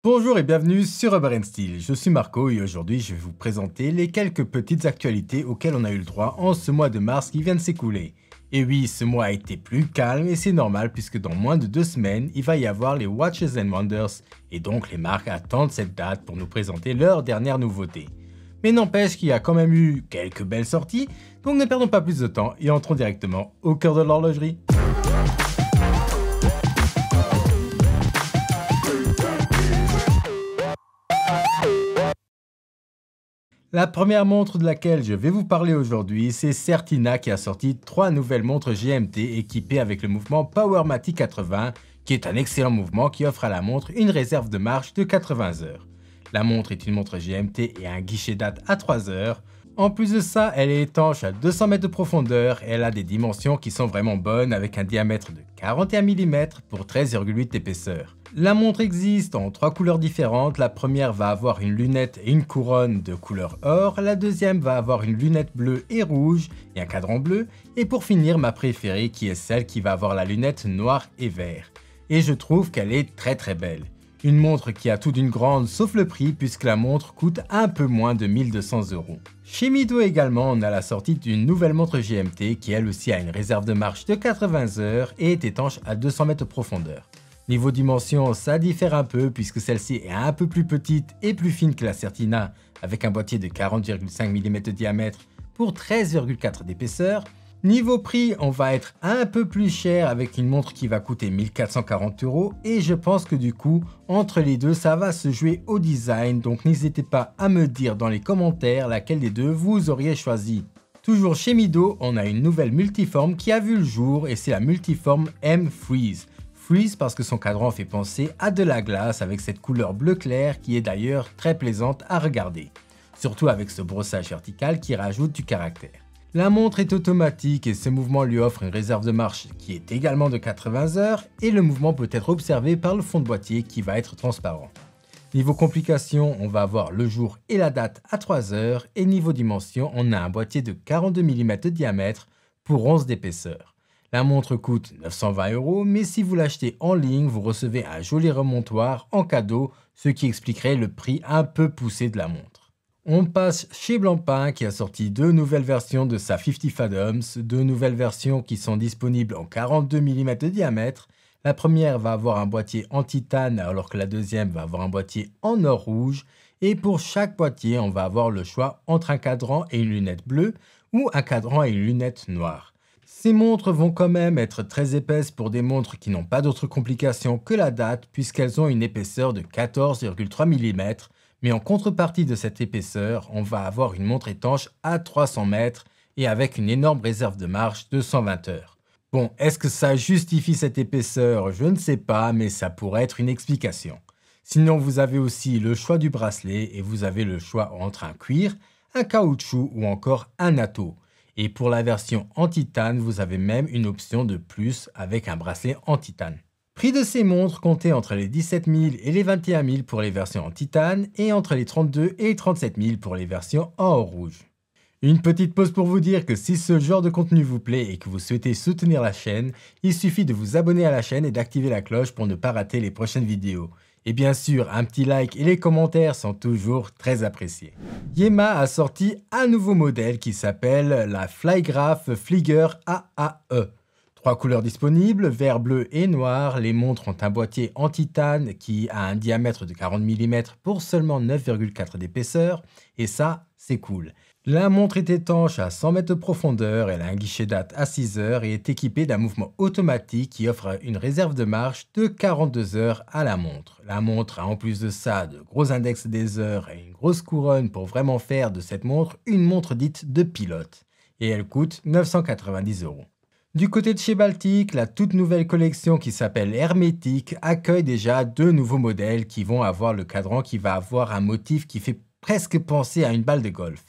Bonjour et bienvenue sur Rubber & Steel, je suis Marco et aujourd'hui je vais vous présenter les quelques petites actualités auxquelles on a eu le droit en ce mois de mars qui vient de s'écouler. Et oui, ce mois a été plus calme et c'est normal puisque dans moins de 2 semaines, il va y avoir les Watches and Wonders et donc les marques attendent cette date pour nous présenter leurs dernières nouveautés. Mais n'empêche qu'il y a quand même eu quelques belles sorties, donc ne perdons pas plus de temps et entrons directement au cœur de l'horlogerie. La première montre de laquelle je vais vous parler aujourd'hui, c'est Certina qui a sorti 3 nouvelles montres GMT équipées avec le mouvement PowerMatic 80, qui est un excellent mouvement qui offre à la montre une réserve de marche de 80 heures. La montre est une montre GMT et a un guichet date à 3 heures. En plus de ça, elle est étanche à 200 mètres de profondeur et elle a des dimensions qui sont vraiment bonnes avec un diamètre de 41 mm pour 13,8 d'épaisseur. La montre existe en 3 couleurs différentes, la première va avoir une lunette et une couronne de couleur or, la deuxième va avoir une lunette bleue et rouge et un cadran bleu, et pour finir ma préférée qui est celle qui va avoir la lunette noire et vert. Et je trouve qu'elle est très belle. Une montre qui a tout d'une grande sauf le prix puisque la montre coûte un peu moins de 1200 €. Chez Mido également, on a la sortie d'une nouvelle montre GMT qui elle aussi a une réserve de marche de 80 heures et est étanche à 200 mètres de profondeur. Niveau dimension, ça diffère un peu puisque celle-ci est un peu plus petite et plus fine que la Certina avec un boîtier de 40,5 mm de diamètre pour 13,4 d'épaisseur. Niveau prix, on va être un peu plus cher avec une montre qui va coûter 1440 € et je pense que du coup, entre les deux, ça va se jouer au design, donc n'hésitez pas à me dire dans les commentaires laquelle des deux vous auriez choisi. Toujours chez Mido, on a une nouvelle multiforme qui a vu le jour et c'est la multiforme M Freeze. Freeze parce que son cadran fait penser à de la glace avec cette couleur bleu clair qui est d'ailleurs très plaisante à regarder. Surtout avec ce brossage vertical qui rajoute du caractère. La montre est automatique et ce mouvement lui offre une réserve de marche qui est également de 80 heures et le mouvement peut être observé par le fond de boîtier qui va être transparent. Niveau complications, on va avoir le jour et la date à 3 heures et niveau dimension, on a un boîtier de 42 mm de diamètre pour 11 d'épaisseur. La montre coûte 920 €, mais si vous l'achetez en ligne, vous recevez un joli remontoir en cadeau, ce qui expliquerait le prix un peu poussé de la montre. On passe chez Blancpain qui a sorti 2 nouvelles versions de sa 50 Fathoms, 2 nouvelles versions qui sont disponibles en 42 mm de diamètre. La première va avoir un boîtier en titane alors que la deuxième va avoir un boîtier en or rouge. Et pour chaque boîtier, on va avoir le choix entre un cadran et une lunette bleue ou un cadran et une lunette noire. Ces montres vont quand même être très épaisses pour des montres qui n'ont pas d'autres complications que la date puisqu'elles ont une épaisseur de 14,3 mm. Mais en contrepartie de cette épaisseur, on va avoir une montre étanche à 300 mètres et avec une énorme réserve de marche de 120 heures. Bon, est-ce que ça justifie cette épaisseur? Je ne sais pas, mais ça pourrait être une explication. Sinon, vous avez aussi le choix du bracelet et vous avez le choix entre un cuir, un caoutchouc ou encore un atto. Et pour la version en titane, vous avez même une option de plus avec un bracelet en titane. Prix de ces montres comptait entre les 17 000 et les 21 000 pour les versions en titane et entre les 32 et les 37 000 pour les versions en or rouge. Une petite pause pour vous dire que si ce genre de contenu vous plaît et que vous souhaitez soutenir la chaîne, il suffit de vous abonner à la chaîne et d'activer la cloche pour ne pas rater les prochaines vidéos. Et bien sûr, un petit like et les commentaires sont toujours très appréciés. Yema a sorti un nouveau modèle qui s'appelle la Flygraph Flieger AAE. 3 couleurs disponibles, vert, bleu et noir. Les montres ont un boîtier en titane qui a un diamètre de 40 mm pour seulement 9,4 d'épaisseur. Et ça, c'est cool. La montre est étanche à 100 mètres de profondeur, elle a un guichet date à 6 heures et est équipée d'un mouvement automatique qui offre une réserve de marche de 42 heures à la montre. La montre a en plus de ça de gros index des heures et une grosse couronne pour vraiment faire de cette montre une montre dite de pilote. Et elle coûte 990 €. Du côté de chez Baltic, la toute nouvelle collection qui s'appelle Hermétique accueille déjà 2 nouveaux modèles qui vont avoir le cadran qui va avoir un motif qui fait presque penser à une balle de golf.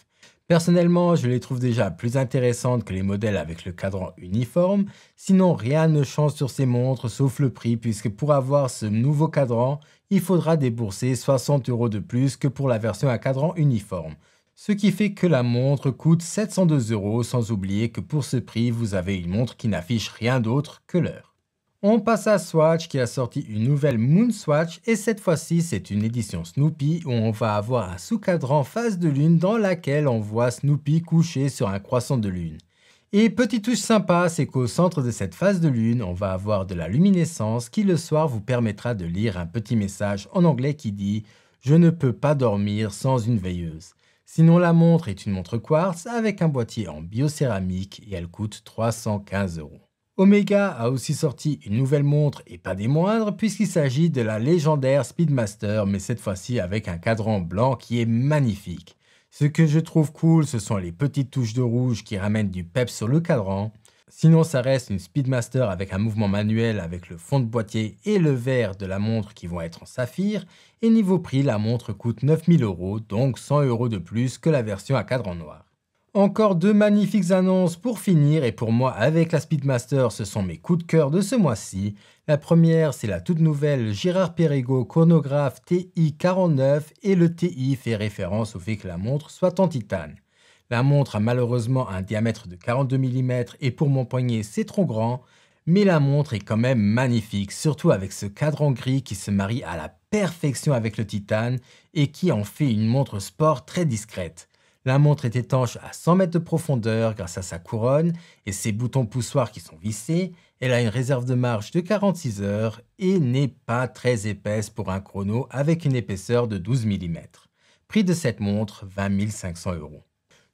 Personnellement, je les trouve déjà plus intéressantes que les modèles avec le cadran uniforme, sinon rien ne change sur ces montres sauf le prix puisque pour avoir ce nouveau cadran, il faudra débourser 60 € de plus que pour la version à cadran uniforme. Ce qui fait que la montre coûte 702 € sans oublier que pour ce prix, vous avez une montre qui n'affiche rien d'autre que l'heure. On passe à Swatch qui a sorti une nouvelle Moon Swatch et cette fois-ci c'est une édition Snoopy où on va avoir un sous-cadran phase de lune dans laquelle on voit Snoopy couché sur un croissant de lune. Et petite touche sympa, c'est qu'au centre de cette phase de lune, on va avoir de la luminescence qui le soir vous permettra de lire un petit message en anglais qui dit « Je ne peux pas dormir sans une veilleuse ». Sinon la montre est une montre quartz avec un boîtier en biocéramique et elle coûte 315 €. Omega a aussi sorti une nouvelle montre et pas des moindres puisqu'il s'agit de la légendaire Speedmaster mais cette fois-ci avec un cadran blanc qui est magnifique. Ce que je trouve cool, ce sont les petites touches de rouge qui ramènent du peps sur le cadran. Sinon, ça reste une Speedmaster avec un mouvement manuel avec le fond de boîtier et le verre de la montre qui vont être en saphir. Et niveau prix, la montre coûte 9000 €, donc 100 € de plus que la version à cadran noir. Encore deux magnifiques annonces pour finir et pour moi avec la Speedmaster ce sont mes coups de cœur de ce mois-ci. La première c'est la toute nouvelle Girard-Perregaux chronographe TI49 et le TI fait référence au fait que la montre soit en titane. La montre a malheureusement un diamètre de 42 mm et pour mon poignet c'est trop grand, mais la montre est quand même magnifique, surtout avec ce cadran gris qui se marie à la perfection avec le titane et qui en fait une montre sport très discrète. La montre est étanche à 100 mètres de profondeur grâce à sa couronne et ses boutons poussoirs qui sont vissés. Elle a une réserve de marche de 46 heures et n'est pas très épaisse pour un chrono avec une épaisseur de 12 mm. Prix de cette montre, 20 500 €.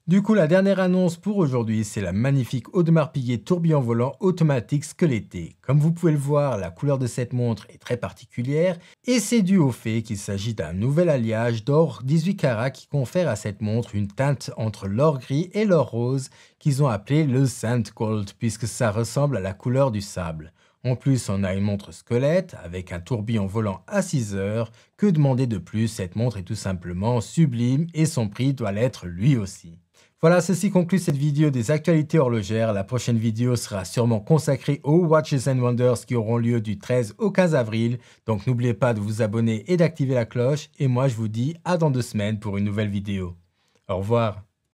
Du coup, la dernière annonce pour aujourd'hui, c'est la magnifique Audemars Piguet tourbillon volant automatique squeletté. Comme vous pouvez le voir, la couleur de cette montre est très particulière et c'est dû au fait qu'il s'agit d'un nouvel alliage d'or 18 carats qui confère à cette montre une teinte entre l'or gris et l'or rose qu'ils ont appelé le Sand Gold puisque ça ressemble à la couleur du sable. En plus, on a une montre squelette avec un tourbillon volant à 6 heures. Que demander de plus? Cette montre est tout simplement sublime et son prix doit l'être lui aussi. Voilà, ceci conclut cette vidéo des actualités horlogères. La prochaine vidéo sera sûrement consacrée aux Watches and Wonders qui auront lieu du 13 au 15 avril. Donc n'oubliez pas de vous abonner et d'activer la cloche. Et moi, je vous dis à dans 2 semaines pour une nouvelle vidéo. Au revoir.